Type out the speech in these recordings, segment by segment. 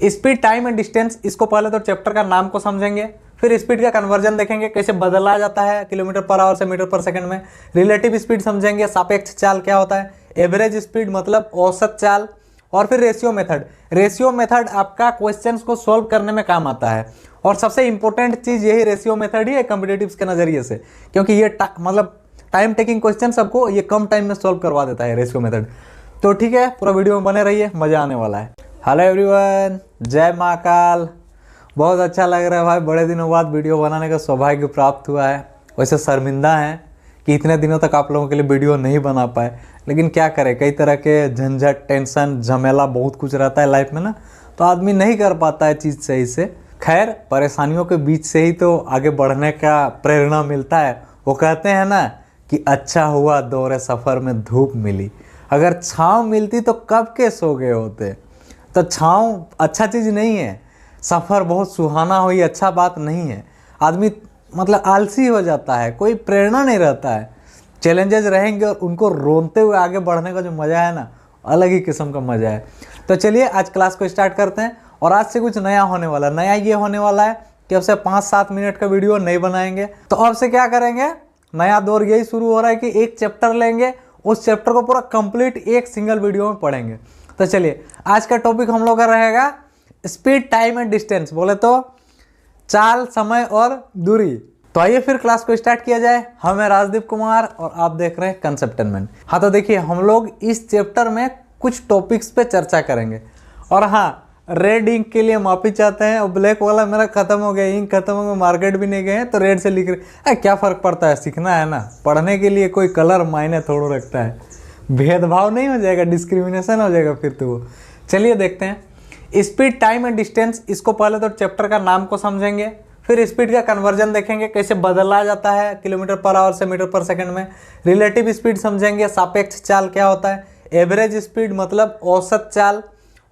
Speed, time and distance, इसको पहले तो चैप्टर का नाम को समझेंगे, फिर स्पीड का कन्वर्जन देखेंगे कैसे बदला जाता है किलोमीटर पर आवर से मीटर पर सेकंड में, रिलेटिव स्पीड समझेंगे, सापेक्ष चाल क्या होता है, एवरेज स्पीड मतलब औसत चाल, और फिर रेशियो मेथड। रेशियो मेथड आपका क्वेश्चंस को सॉल्व करने में काम आता है और सबसे इंपॉर्टेंट चीज यही रेशियो मेथड ही है कॉम्पिटिटिव्स के नजरिए से, क्योंकि ये मतलब टाइम टेकिंग क्वेश्चन सबको ये कम टाइम में सॉल्व करवा देता है रेशियो मेथड। तो ठीक है, पूरा वीडियो में बने रहिए, मजा आने वाला है। हेलो एवरीवन, जय महाकाल। बहुत अच्छा लग रहा है भाई, बड़े दिनों बाद वीडियो बनाने का सौभाग्य प्राप्त हुआ है। वैसे शर्मिंदा हैं कि इतने दिनों तक आप लोगों के लिए वीडियो नहीं बना पाए, लेकिन क्या करें, कई तरह के झंझट, टेंशन, झमेला बहुत कुछ रहता है लाइफ में ना, तो आदमी नहीं कर पाता है चीज़ सही से। खैर, परेशानियों के बीच से ही तो आगे बढ़ने का प्रेरणा मिलता है। वो कहते हैं ना कि अच्छा हुआ दौरे सफ़र में धूप मिली, अगर छाँव मिलती तो कब के सो गए होते। तो छाँव अच्छा चीज़ नहीं है, सफ़र बहुत सुहाना हो ये अच्छा बात नहीं है। आदमी मतलब आलसी हो जाता है, कोई प्रेरणा नहीं रहता है। चैलेंजेस रहेंगे और उनको रोनते हुए आगे बढ़ने का जो मज़ा है ना, अलग ही किस्म का मज़ा है। तो चलिए आज क्लास को स्टार्ट करते हैं। और आज से कुछ नया होने वाला है। नया ये होने वाला है कि अब से 5-7 मिनट का वीडियो नहीं बनाएंगे। तो अब से क्या करेंगे, नया दौर यही शुरू हो रहा है कि एक चैप्टर लेंगे, उस चैप्टर को पूरा कंप्लीट एक सिंगल वीडियो में पढ़ेंगे। तो चलिए आज का टॉपिक हम लोग का रहेगा स्पीड, टाइम एंड डिस्टेंस, बोले तो चाल, समय और दूरी। तो आइए फिर क्लास को स्टार्ट किया जाए। हम हैं राजदीप कुमार और आप देख रहे हैं कंसेप्टेनमेंट। हाँ, तो देखिए हम लोग इस चैप्टर में कुछ टॉपिक्स पे चर्चा करेंगे। और हाँ, रेड इंक के लिए माफी चाहते हैं, और ब्लैक वाला मेरा खत्म हो गया, इंक खत्म हो गया, मार्केट भी नहीं गए हैं, तो रेड से लिख रहे। क्या फ़र्क पड़ता है, सीखना है ना, पढ़ने के लिए कोई कलर मायने थोड़ा रखता है। भेदभाव नहीं हो जाएगा, डिस्क्रिमिनेशन हो जाएगा फिर तो वो। चलिए देखते हैं स्पीड, टाइम एंड डिस्टेंस, इसको पहले तो चैप्टर का नाम को समझेंगे, फिर स्पीड का कन्वर्जन देखेंगे कैसे बदला जाता है किलोमीटर पर आवर से मीटर पर सेकंड में, रिलेटिव स्पीड समझेंगे, सापेक्ष चाल क्या होता है, एवरेज स्पीड मतलब औसत चाल,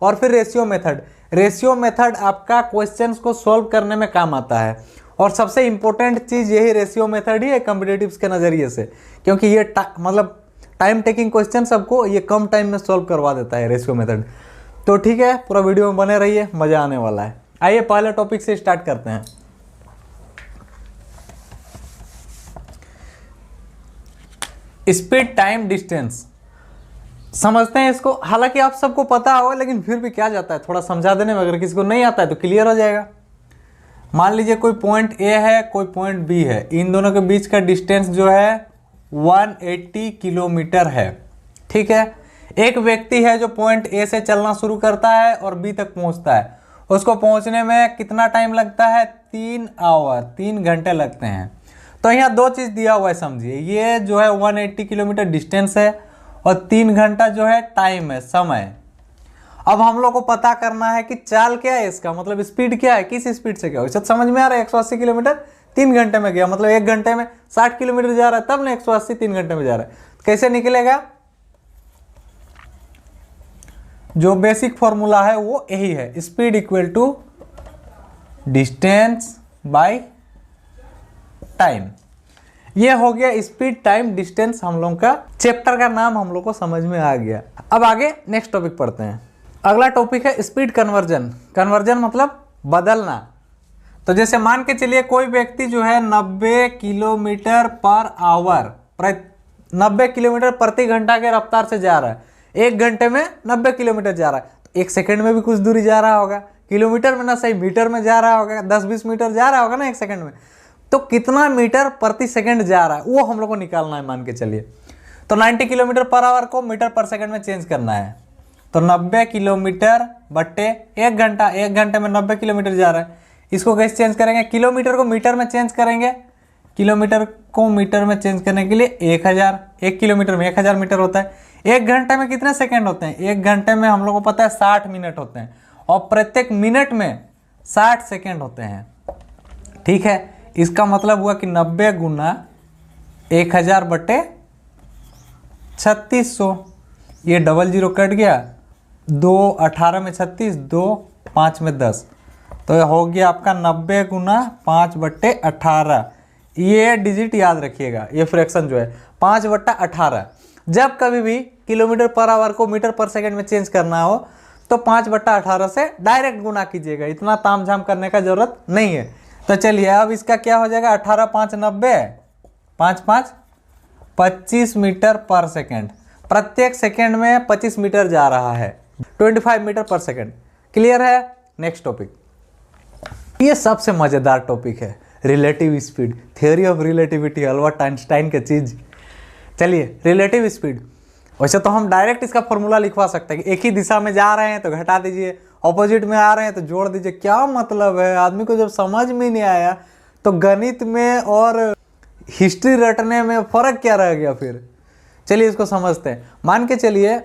और फिर रेशियो मेथड। रेशियो मेथड आपका क्वेश्चंस को सॉल्व करने में काम आता है और सबसे इंपॉर्टेंट चीज़ यही रेशियो मेथड ही है कॉम्पिटिटिव्स के नज़रिए से, क्योंकि ये मतलब टाइम टेकिंग क्वेश्चन सबको ये कम टाइम में सॉल्व करवा देता है रेशियो मेथड। तो ठीक है, पूरा वीडियो में बने रहिए, मज़ा आने वाला है। आइए पहले टॉपिक से स्टार्ट करते हैं। स्पीड, टाइम, डिस्टेंस समझते हैं इसको। हालांकि आप सबको पता होगा, लेकिन फिर भी क्या जाता है, थोड़ा समझा देने में, अगर किसी को नहीं आता है तो क्लियर हो जाएगा। मान लीजिए कोई पॉइंट ए है, कोई पॉइंट बी है, इन दोनों के बीच का डिस्टेंस जो है 180 किलोमीटर है। ठीक है, एक व्यक्ति है जो पॉइंट ए से चलना शुरू करता है और बी तक पहुंचता है। उसको पहुंचने में कितना टाइम लगता है, 3 घंटे लगते हैं। तो यहाँ दो चीज़ दिया हुआ है, समझिए। ये जो है 180 किलोमीटर डिस्टेंस है और 3 घंटा जो है टाइम है, समय। अब हम लोग को पता करना है कि चाल क्या है, इसका मतलब स्पीड क्या है, किस स्पीड से क्या हो। इससे समझ में आ रहा है, 180 किलोमीटर 3 घंटे में गया, मतलब 1 घंटे में 60 किलोमीटर जा रहा है, तब ना 180 3 घंटे में जा रहा है। कैसे निकलेगा, जो बेसिक फॉर्मूला है वो यही है, speed equal to distance by time. ये हो गया स्पीड, टाइम, डिस्टेंस। हम लोग का चैप्टर का नाम हम लोग को समझ में आ गया। अब आगे नेक्स्ट टॉपिक पढ़ते हैं। अगला टॉपिक है स्पीड कन्वर्जन। कन्वर्जन मतलब बदलना। तो जैसे मान के चलिए कोई व्यक्ति जो है 90 किलोमीटर पर आवर, 90 किलोमीटर प्रति घंटा के रफ्तार से जा रहा है। 1 घंटे में 90 किलोमीटर जा रहा है, तो 1 सेकंड में भी कुछ दूरी जा रहा होगा। किलोमीटर में ना सही, मीटर में जा रहा होगा, 10-20 मीटर जा रहा होगा ना 1 सेकंड में। तो कितना मीटर प्रति सेकंड जा रहा है वो हम लोग को निकालना है, मान के चलिए। तो 90 किलोमीटर पर आवर को मीटर पर सेकंड में चेंज करना है। तो 90 किलोमीटर बट्टे 1 घंटा, 1 घंटे में 90 किलोमीटर जा रहा है। इसको कैसे चेंज करेंगे, किलोमीटर को मीटर में चेंज करेंगे। किलोमीटर को मीटर में चेंज करने के लिए 1000, 1 किलोमीटर में 1000 मीटर होता है। 1 घंटे में कितने सेकंड होते हैं, 1 घंटे में हम लोग को पता है 60 मिनट होते हैं, और प्रत्येक मिनट में 60 सेकंड होते हैं। ठीक है, इसका मतलब हुआ कि 90 गुना 1000 बटे 3600, ये डबल जीरो कट गया, 2 18 में 36, 2 5 में 10, तो हो गया आपका 90 गुना 5 बट्टे 18। ये डिजिट याद रखिएगा, ये फ्रैक्शन जो है 5/18। जब कभी भी किलोमीटर पर आवर को मीटर पर सेकंड में चेंज करना हो तो 5/18 से डायरेक्ट गुना कीजिएगा, इतना तामझाम करने का जरूरत नहीं है। तो चलिए अब इसका क्या हो जाएगा, 18 5 90, 5 5 25 मीटर पर सेकेंड। प्रत्येक सेकेंड में 25 मीटर जा रहा है, 25 मीटर पर सेकेंड। क्लियर है। नेक्स्ट टॉपिक, ये सबसे मजेदार टॉपिक है, relative speed, theory of relativity, Albert Einstein की चीज। चलिए रिलेटिव स्पीड, वैसे तो हम डायरेक्ट इसका फॉर्मूला लिखवा सकते हैं कि एक ही दिशा में जा रहे हैं तो घटा दीजिए, ऑपोजिट में आ रहे हैं तो जोड़ दीजिए। क्या मतलब है, आदमी को जब समझ में नहीं आया तो गणित में और हिस्ट्री रटने में फ़र्क क्या रह गया फिर। चलिए इसको समझते हैं। मान के चलिए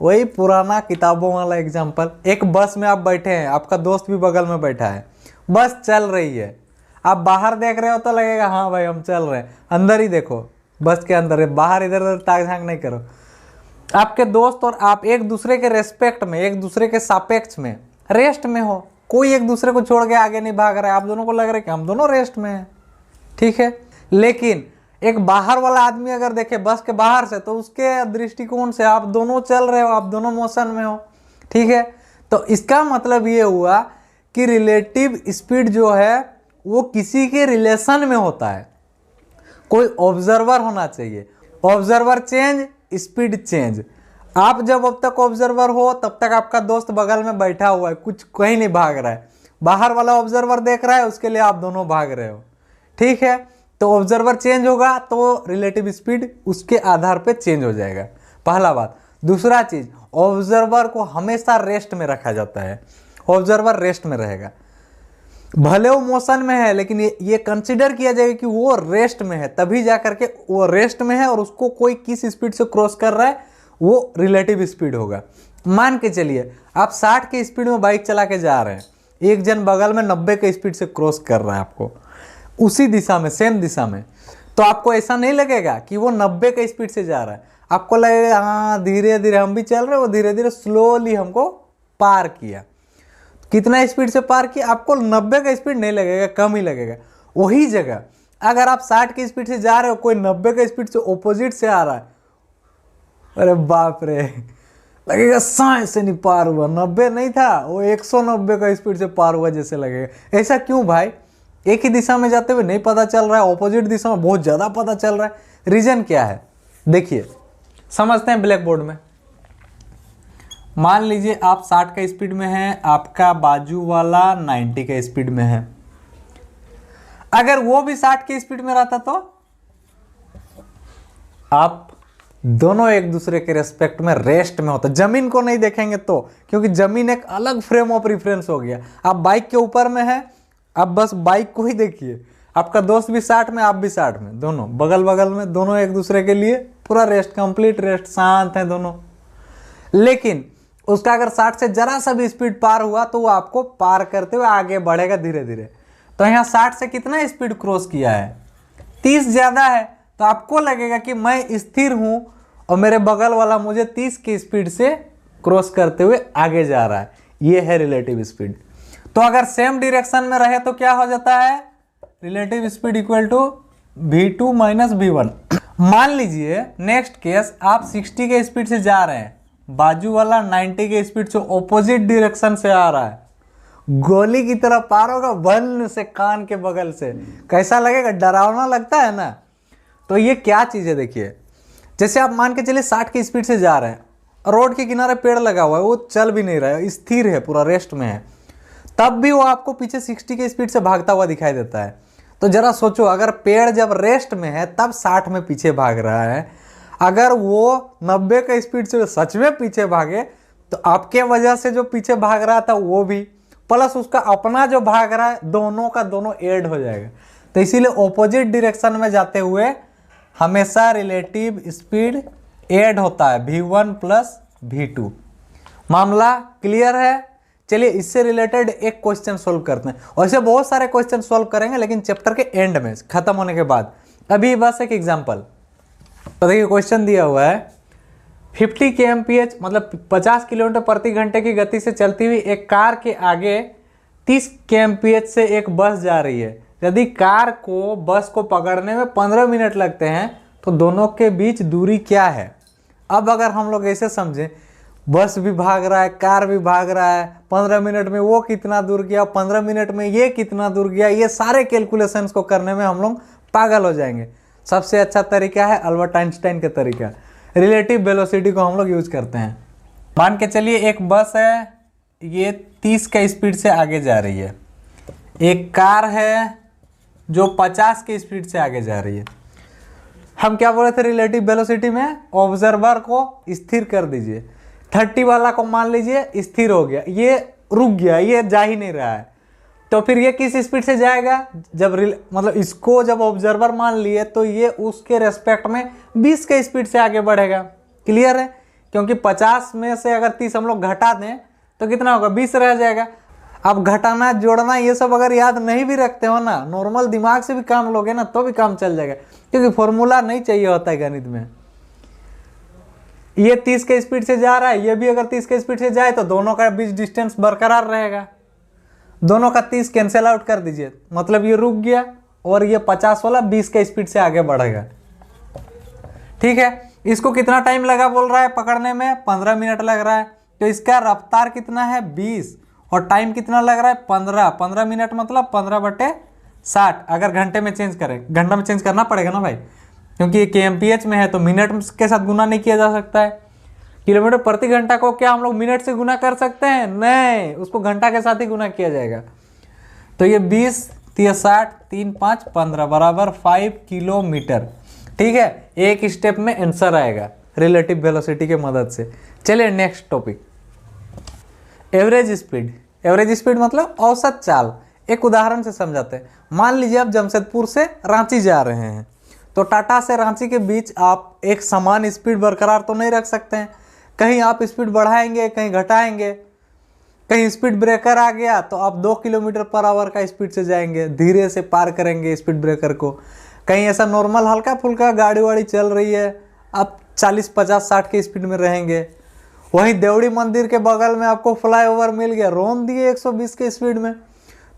वही पुराना किताबों वाला एग्जाम्पल, एक बस में आप बैठे हैं, आपका दोस्त भी बगल में बैठा है, बस चल रही है, आप बाहर देख रहे हो तो लगेगा हाँ भाई हम चल रहे हैं, अंदर ही देखो, बस के अंदर है, बाहर इधर उधर ताक झांक नहीं करो। आपके दोस्त और आप एक दूसरे के रेस्पेक्ट में, एक दूसरे के सापेक्ष में रेस्ट में हो, कोई एक दूसरे को छोड़ के आगे नहीं भाग रहा है, आप दोनों को लग रहा है कि हम दोनों रेस्ट में हैं, ठीक है। लेकिन एक बाहर वाला आदमी अगर देखे बस के बाहर से, तो उसके दृष्टिकोण से आप दोनों चल रहे हो, आप दोनों मोशन में हो, ठीक है। तो इसका मतलब ये हुआ कि रिलेटिव स्पीड जो है वो किसी के रिलेशन में होता है, कोई ऑब्जर्वर होना चाहिए, ऑब्जर्वर चेंज स्पीड चेंज। आप जब अब तक ऑब्जर्वर हो तब तक आपका दोस्त बगल में बैठा हुआ है, कुछ कहीं नहीं भाग रहा है, बाहर वाला ऑब्जर्वर देख रहा है, उसके लिए आप दोनों भाग रहे हो, ठीक है। तो ऑब्जर्वर चेंज होगा तो रिलेटिव स्पीड उसके आधार पे चेंज हो जाएगा, पहला बात। दूसरा चीज, ऑब्जर्वर को हमेशा रेस्ट में रखा जाता है, ऑब्जर्वर रेस्ट में रहेगा, भले वो मोशन में है लेकिन ये कंसिडर किया जाएगा कि वो रेस्ट में है, तभी जा करके वो रेस्ट में है और उसको कोई किस स्पीड से क्रॉस कर रहा है वो रिलेटिव स्पीड होगा। मान के चलिए आप 60 के स्पीड में बाइक चला के जा रहे हैं, एक जन बगल में 90 के स्पीड से क्रॉस कर रहा है आपको, उसी दिशा में, सेम दिशा में, तो आपको ऐसा नहीं लगेगा कि वो 90 के स्पीड से जा रहा है, आपको लगेगा हाँ धीरे धीरे हम भी चल रहे हैं, वो धीरे धीरे स्लोली हमको पार किया। कितना स्पीड से पार किया, आपको 90 का स्पीड नहीं लगेगा, कम ही लगेगा। वही जगह अगर आप 60 की स्पीड से जा रहे हो, कोई 90 का स्पीड से ऑपोजिट से आ रहा है, अरे बाप रे, लगेगा साए से नहीं पार हुआ, 90 नहीं था वो 190 का स्पीड से पार हुआ जैसे लगेगा। ऐसा क्यों भाई, एक ही दिशा में जाते हुए नहीं पता चल रहा है, ऑपोजिट दिशा में बहुत ज़्यादा पता चल रहा है। रीजन क्या है देखिए, समझते हैं ब्लैक बोर्ड में। मान लीजिए आप 60 का स्पीड में हैं, आपका बाजू वाला 90 का स्पीड में है, अगर वो भी 60 की स्पीड में रहता तो आप दोनों एक दूसरे के रेस्पेक्ट में रेस्ट में होता, जमीन को नहीं देखेंगे तो, क्योंकि जमीन एक अलग फ्रेम ऑफ रेफरेंस हो गया। आप बाइक के ऊपर में है, आप बस बाइक को ही देखिए, आपका दोस्त भी 60 में, आप भी 60 में, दोनों बगल बगल में, दोनों एक दूसरे के लिए पूरा रेस्ट, कंप्लीट रेस्ट, शांत है दोनों। लेकिन उसका अगर 60 से जरा सा भी स्पीड पार हुआ तो वो आपको पार करते हुए आगे बढ़ेगा धीरे धीरे। तो यहाँ 60 से कितना स्पीड क्रॉस किया है, 30 ज़्यादा है, तो आपको लगेगा कि मैं स्थिर हूँ और मेरे बगल वाला मुझे 30 की स्पीड से क्रॉस करते हुए आगे जा रहा है। ये है रिलेटिव स्पीड। तो अगर सेम डायरेक्शन में रहे तो क्या हो जाता है, relative speed equal to v2 minus v1। मान लीजिए नेक्स्ट केस, आप 60 के स्पीड से जा रहे हैं, बाजू वाला 90 के स्पीड से ऑपोजिट डायरेक्शन से आ रहा है, गोली की तरह पार होगा, बन से कान के बगल से, कैसा लगेगा, डरावना लगता है ना। तो ये क्या चीज़ है देखिए, जैसे आप मान के चलिए 60 की स्पीड से जा रहे हैं, रोड के किनारे पेड़ लगा हुआ है, वो चल भी नहीं रहा है, स्थिर है, पूरा रेस्ट में है, तब भी वो आपको पीछे 60 की स्पीड से भागता हुआ दिखाई देता है। तो जरा सोचो, अगर पेड़ जब रेस्ट में है तब 60 में पीछे भाग रहा है, अगर वो 90 का स्पीड से सच में पीछे भागे तो आपके वजह से जो पीछे भाग रहा था वो भी, प्लस उसका अपना जो भाग रहा है, दोनों का दोनों ऐड हो जाएगा। तो इसीलिए ऑपोजिट डायरेक्शन में जाते हुए हमेशा रिलेटिव स्पीड ऐड होता है, v1 प्लस v2। मामला क्लियर है। चलिए इससे रिलेटेड एक क्वेश्चन सोल्व करते हैं, वैसे बहुत सारे क्वेश्चन सोल्व करेंगे लेकिन चैप्टर के एंड में, खत्म होने के बाद। अभी बस एक एग्जांपल, तो देखिए क्वेश्चन दिया हुआ है, 50 kmph मतलब 50 किलोमीटर प्रति घंटे की गति से चलती हुई एक कार के आगे 30 kmph से एक बस जा रही है। यदि कार को बस को पकड़ने में 15 मिनट लगते हैं तो दोनों के बीच दूरी क्या है। अब अगर हम लोग ऐसे समझें, बस भी भाग रहा है, कार भी भाग रहा है, 15 मिनट में वो कितना दूर गया, 15 मिनट में ये कितना दूर गया, ये सारे कैलकुलेशंस को करने में हम लोग पागल हो जाएंगे। सबसे अच्छा तरीका है अल्बर्ट आइंस्टाइन का तरीका, रिलेटिव वेलोसिटी को हम लोग यूज करते हैं। मान के चलिए एक बस है, ये 30 के स्पीड से आगे जा रही है, एक कार है जो 50 के स्पीड से आगे जा रही है। हम क्या बोले थे रिलेटिव वेलोसिटी में, ऑब्जर्वर को स्थिर कर दीजिए, 30 वाला को मान लीजिए स्थिर हो गया, ये रुक गया, ये जा ही नहीं रहा है, तो फिर ये किस स्पीड से जाएगा, जब मतलब इसको जब ऑब्जर्वर मान लिए तो ये उसके रेस्पेक्ट में 20 के स्पीड से आगे बढ़ेगा। क्लियर है, क्योंकि 50 में से अगर 30 हम लोग घटा दें तो कितना होगा, 20 रह जाएगा। अब घटाना जोड़ना ये सब अगर याद नहीं भी रखते हो ना, नॉर्मल दिमाग से भी काम लोगे ना तो भी काम चल जाएगा, क्योंकि फॉर्मूला नहीं चाहिए होता है गणित में। ये 30 के स्पीड से जा रहा है, ये भी अगर 30 के स्पीड से जाए तो दोनों का बीच डिस्टेंस बरकरार रहेगा, दोनों का 30 कैंसिल आउट कर दीजिए, मतलब ये रुक गया और ये 50 वाला 20 के स्पीड से आगे बढ़ेगा। ठीक है, इसको कितना टाइम लगा बोल रहा है पकड़ने में, 15 मिनट लग रहा है, तो इसका रफ्तार कितना है 20 और टाइम कितना लग रहा है 15 मिनट, मतलब 15/60। अगर घंटे में चेंज करें, घंटा में चेंज करना पड़ेगा ना भाई, क्योंकि ये kmph में है तो मिनट के साथ गुना नहीं किया जा सकता है। किलोमीटर प्रति घंटा को क्या हम लोग मिनट से गुना कर सकते हैं, नहीं, उसको घंटा के साथ ही गुना किया जाएगा। तो ये 20 × 60 3 5 15 बराबर 5 किलोमीटर। ठीक है, एक स्टेप में आंसर आएगा रिलेटिव वेलोसिटी के मदद से। चलिए next topic, average speed. Average speed मतलब औसत चाल। एक उदाहरण से समझाते हैं। मान लीजिए आप जमशेदपुर से रांची जा रहे हैं, तो टाटा से रांची के बीच आप एक समान स्पीड बरकरार तो नहीं रख सकते हैं, कहीं आप स्पीड बढ़ाएंगे, कहीं घटाएंगे, कहीं स्पीड ब्रेकर आ गया तो आप 2 किलोमीटर/आवर का स्पीड से जाएंगे, धीरे से पार करेंगे स्पीड ब्रेकर को। कहीं ऐसा नॉर्मल हल्का फुल्का गाड़ी वाड़ी चल रही है, आप 40 50 60 की स्पीड में रहेंगे। वहीं देवड़ी मंदिर के बगल में आपको फ्लाईओवर मिल गया, रोन दिए 120 के स्पीड में,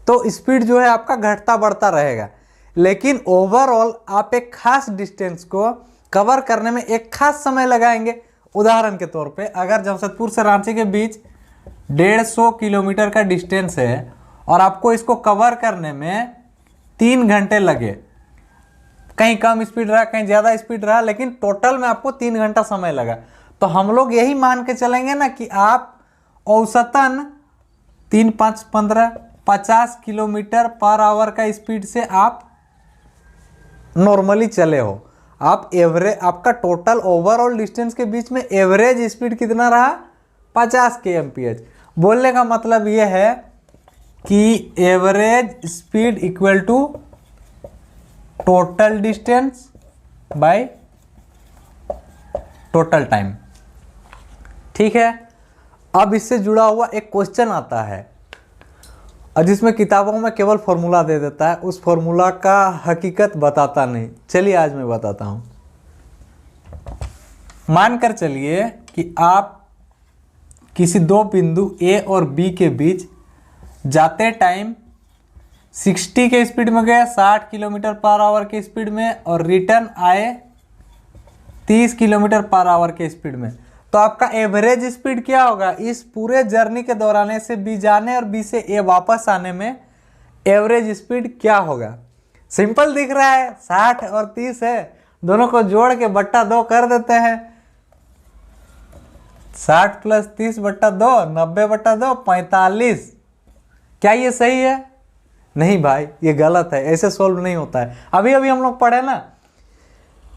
तो स्पीड जो है आपका घटता बढ़ता रहेगा। लेकिन ओवरऑल आप एक खास डिस्टेंस को कवर करने में एक खास समय लगाएंगे। उदाहरण के तौर पे अगर जमशेदपुर से रांची के बीच 150 किलोमीटर का डिस्टेंस है और आपको इसको कवर करने में 3 घंटे लगे, कहीं कम स्पीड रहा कहीं ज़्यादा स्पीड रहा, लेकिन टोटल में आपको 3 घंटा समय लगा, तो हम लोग यही मान के चलेंगे ना कि आप औसतन 3 5 15 50 किलोमीटर/आवर का स्पीड से आप नॉर्मली चले हो। आप एवरेज, आपका टोटल ओवरऑल डिस्टेंस के बीच में एवरेज स्पीड कितना रहा, 50 kmph। बोलने का मतलब यह है कि average speed equal to total distance by total time. ठीक है, अब इससे जुड़ा हुआ एक क्वेश्चन आता है और जिसमें किताबों में केवल फॉर्मूला दे देता है, उस फॉर्मूला का हकीकत बताता नहीं। चलिए आज मैं बताता हूं। मानकर चलिए कि आप किसी 2 बिंदु A और B के बीच जाते टाइम 60 के स्पीड में गए, 60 किलोमीटर/आवर की स्पीड में, और रिटर्न आए 30 किलोमीटर/आवर के स्पीड में, तो आपका एवरेज स्पीड क्या होगा इस पूरे जर्नी के दौरान, A से B जाने और B से A वापस आने में एवरेज स्पीड क्या होगा। सिंपल दिख रहा है, 60 और 30 है, दोनों को जोड़ के बट्टा 2 कर देते हैं। 60 + 30/2 90/2 45। क्या ये सही है? नहीं भाई, ये गलत है, ऐसे सोल्व नहीं होता है। अभी अभी हम लोग पढ़े ना,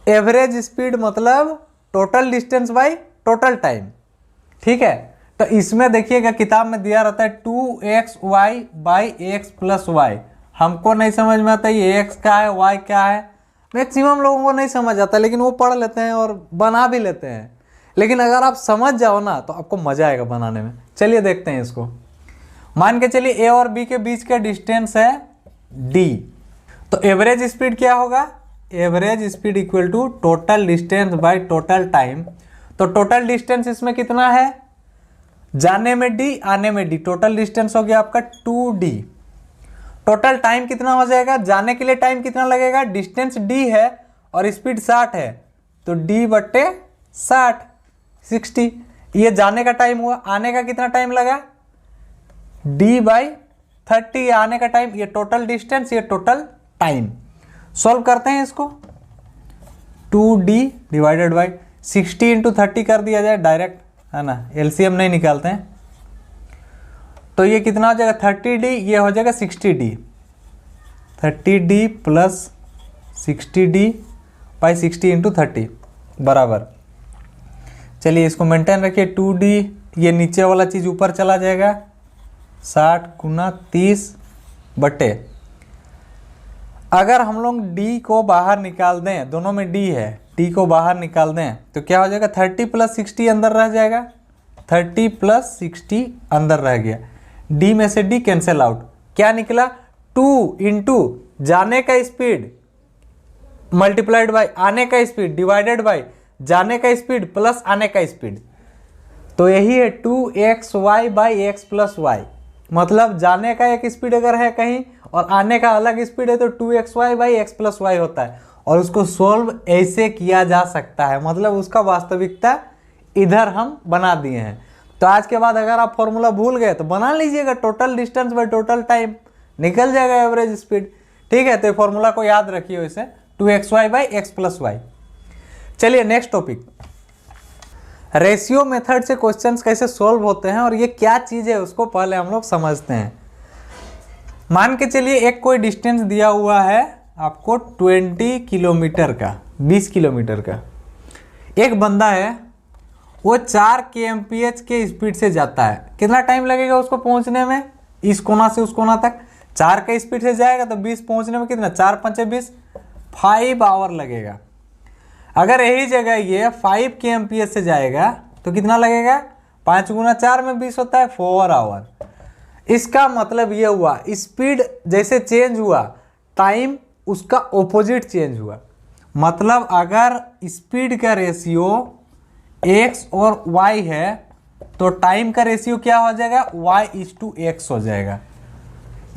एवरेज स्पीड मतलब total distance by total time. ठीक है, तो इसमें देखिएगा किताब में दिया रहता है 2xy/x + y। हमको नहीं समझ में आता ये x क्या है y क्या है, मैक्सिमम लोगों को नहीं समझ आता, लेकिन वो पढ़ लेते हैं और बना भी लेते हैं। लेकिन अगर आप समझ जाओ ना तो आपको मजा आएगा बनाने में। चलिए देखते हैं इसको। मान के चलिए A और B के बीच का डिस्टेंस है d, तो एवरेज स्पीड क्या होगा, average speed equal to total distance by total time. तो टोटल डिस्टेंस इसमें कितना है, जाने में d आने में d, टोटल डिस्टेंस हो गया आपका 2d। टोटल टाइम कितना हो जाएगा, जाने के लिए टाइम कितना लगेगा, डिस्टेंस d है और स्पीड 60 है, तो d/60 60। ये जाने का टाइम हुआ, आने का कितना टाइम लगा, d/30 आने का टाइम, ये टोटल डिस्टेंस, ये टोटल टाइम। सॉल्व करते हैं इसको, 2d डिवाइडेड बाई 60 × 30 कर दिया जाए डायरेक्ट, है ना, एलसीएम नहीं निकालते हैं। तो ये कितना हो जाएगा 30d, ये हो जाएगा 60d, 30d plus 60d by 60 × 30 बराबर। चलिए इसको मेंटेन रखिए, 2d, ये नीचे वाला चीज़ ऊपर चला जाएगा, 60 × 30 बटे, अगर हम लोग d को बाहर निकाल दें, दोनों में d है, d को बाहर निकाल दें तो क्या हो जाएगा 30 + 60 अंदर रह जाएगा, 30 + 60 अंदर रह गया, d में से d कैंसिल आउट, क्या निकला 2 × जाने का स्पीड मल्टीप्लाइड बाय आने का स्पीड डिवाइडेड बाय जाने का स्पीड प्लस आने का स्पीड। तो यही है 2xy/x + y, मतलब जाने का एक स्पीड अगर है कहीं और आने का अलग स्पीड है तो 2xy/x + y होता है। और उसको सोल्व ऐसे किया जा सकता है, मतलब उसका वास्तविकता इधर हम बना दिए हैं। तो आज के बाद अगर आप फॉर्मूला भूल गए तो बना लीजिएगा, total distance by total time, निकल जाएगा एवरेज स्पीड। ठीक है, तो फॉर्मूला को याद रखिए वैसे, 2xy/x + y। चलिए नेक्स्ट टॉपिक, रेशियो मेथड से क्वेश्चंस कैसे सॉल्व होते हैं और ये क्या चीज़ है उसको पहले हम लोग समझते हैं। मान के चलिए एक कोई डिस्टेंस दिया हुआ है आपको 20 किलोमीटर का, 20 किलोमीटर का, एक बंदा है वो 4 kmph के स्पीड से जाता है, कितना टाइम लगेगा उसको पहुंचने में, इस कोना से उस कोना तक 4 के स्पीड से जाएगा तो 20 पहुंचने में कितना, 4 × 5 = 20, 5 आवर लगेगा। अगर यही जगह ये 5 kmph से जाएगा तो कितना लगेगा, 5 × 4 में 20 होता है, 4 आवर। इसका मतलब ये हुआ स्पीड जैसे चेंज हुआ टाइम उसका ऑपोजिट चेंज हुआ। मतलब अगर स्पीड का रेशियो x और y है तो टाइम का रेशियो क्या हो जाएगा, y/x हो जाएगा।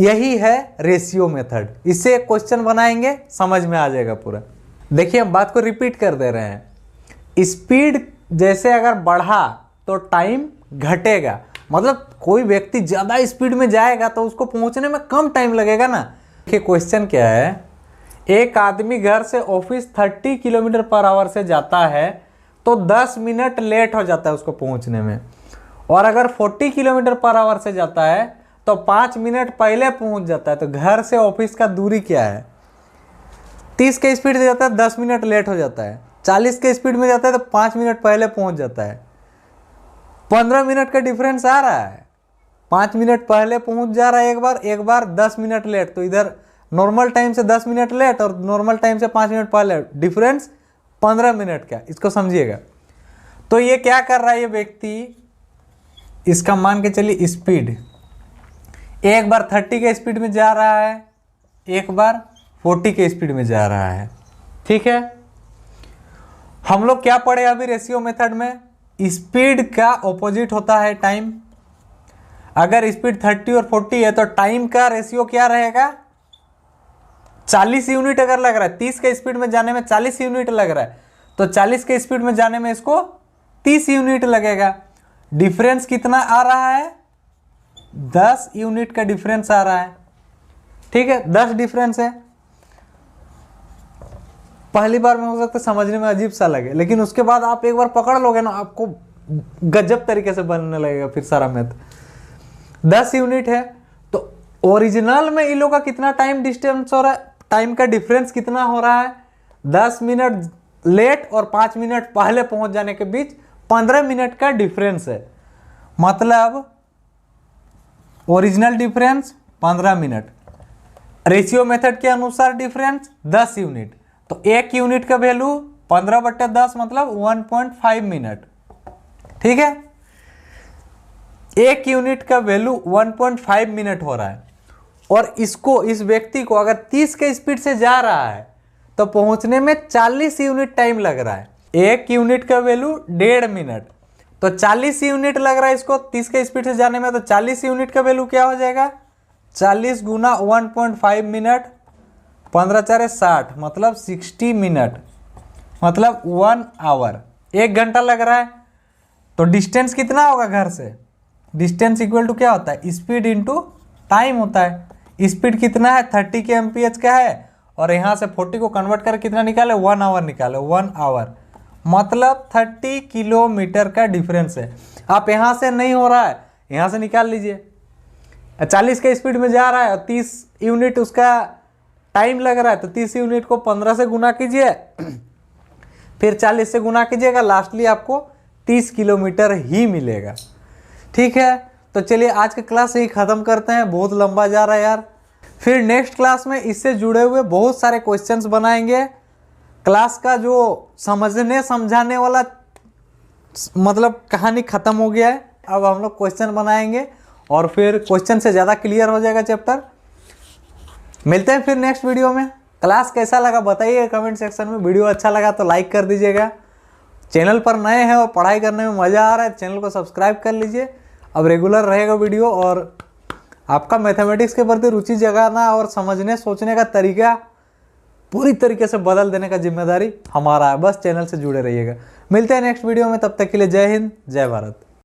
यही है रेशियो मेथड। इससे एक क्वेश्चन बनाएंगे, समझ में आ जाएगा पूरा। देखिए हम बात को रिपीट कर दे रहे हैं, स्पीड जैसे अगर बढ़ा तो टाइम घटेगा, मतलब कोई व्यक्ति ज़्यादा स्पीड में जाएगा तो उसको पहुंचने में कम टाइम लगेगा ना। देखिए क्वेश्चन क्या है, एक आदमी घर से ऑफिस 30 km/h से जाता है तो 10 मिनट लेट हो जाता है उसको पहुंचने में, और अगर 40 km/h से जाता है तो 5 मिनट पहले पहुंच जाता है। तो घर से ऑफिस का दूरी क्या है, 30 के स्पीड से जाता है 10 मिनट लेट हो जाता है, 40 के स्पीड में जाता है तो 5 मिनट पहले पहुंच जाता है। 15 मिनट का डिफरेंस आ रहा है, 5 मिनट पहले पहुंच जा रहा है एक बार 10 मिनट लेट, तो इधर नॉर्मल टाइम से 10 मिनट लेट और नॉर्मल टाइम से 5 मिनट पहले, डिफरेंस 15 मिनट का, इसको समझिएगा। तो ये क्या कर रहा है ये व्यक्ति, इसका मान के चलिए स्पीड, एक बार 30 के स्पीड में जा रहा है, एक बार 40 के स्पीड में जा रहा है। ठीक है, हम लोग क्या पढ़े अभी रेशियो मेथड में, स्पीड का ऑपोजिट होता है टाइम। अगर स्पीड 30 और 40 है तो टाइम का रेशियो क्या रहेगा, 40 यूनिट अगर लग रहा है, 30 के स्पीड में जाने में 40 यूनिट लग रहा है तो 40 के स्पीड में जाने में इसको 30 यूनिट लगेगा। डिफरेंस कितना आ रहा है, 10 यूनिट का डिफरेंस आ रहा है। ठीक है, 10 डिफरेंस है। पहली बार में हो सकता है समझने में अजीब सा लगे, लेकिन उसके बाद आप एक बार पकड़ लोगे ना, आपको गजब तरीके से बनने लगेगा फिर सारा मैथ। 10 यूनिट है तो ओरिजिनल में इन लोगों का कितना टाइम डिस्टेंस हो रहा है, टाइम का डिफरेंस कितना हो रहा है, 10 मिनट लेट और 5 मिनट पहले पहुंच जाने के बीच 15 मिनट का डिफरेंस है। मतलब original difference 15 minute, ratio method के अनुसार डिफरेंस 10 यूनिट, तो 1 यूनिट का वैल्यू 15/10 मतलब 1.5 मिनट। ठीक है, 1 यूनिट का वैल्यू 1.5 मिनट हो रहा है। और इसको, इस व्यक्ति को अगर 30 के स्पीड से जा रहा है तो पहुंचने में 40 यूनिट टाइम लग रहा है। 1 यूनिट का वैल्यू 1.5 मिनट, तो 40 यूनिट लग रहा है इसको 30 के स्पीड से जाने में, तो 40 यूनिट का वैल्यू क्या हो जाएगा, 40 × 1.5 मिनट, 15×4 = 60, मतलब 60 मिनट, मतलब 1 आवर, 1 घंटा लग रहा है। तो डिस्टेंस कितना होगा घर से, डिस्टेंस इक्वल टू क्या होता है, स्पीड इंटू टाइम होता है। स्पीड कितना है 30 के एमपीएच का है, और यहाँ से 40 को कन्वर्ट कर कितना निकाले 1 आवर निकाले, 1 आवर मतलब 30 किलोमीटर का डिफरेंस है। आप यहाँ से नहीं हो रहा है, यहाँ से निकाल लीजिए। 40 के स्पीड में जा रहा है और 30 यूनिट उसका टाइम लग रहा है, तो 30 यूनिट को 15 से गुना कीजिए, फिर 40 से गुना कीजिएगा, लास्टली आपको 30 किलोमीटर ही मिलेगा। ठीक है, तो चलिए आज का क्लास यही ख़त्म करते हैं, बहुत लंबा जा रहा है यार। फिर नेक्स्ट क्लास में इससे जुड़े हुए बहुत सारे क्वेश्चंस बनाएंगे। क्लास का जो समझने समझाने वाला मतलब कहानी ख़त्म हो गया है, अब हम लोग क्वेश्चन बनाएंगे और फिर क्वेश्चन से ज़्यादा क्लियर हो जाएगा चैप्टर। मिलते हैं फिर नेक्स्ट वीडियो में। क्लास कैसा लगा बताइए कमेंट सेक्शन में। वीडियो अच्छा लगा तो लाइक कर दीजिएगा। चैनल पर नए हैं और पढ़ाई करने में मज़ा आ रहा है, चैनल को सब्सक्राइब कर लीजिए। अब रेगुलर रहेगा वीडियो, और आपका मैथमेटिक्स के प्रति रुचि जगाना और समझने सोचने का तरीका पूरी तरीके से बदल देने का जिम्मेदारी हमारा है। बस चैनल से जुड़े रहिएगा। मिलते हैं नेक्स्ट वीडियो में, तब तक के लिए जय हिंद जय भारत।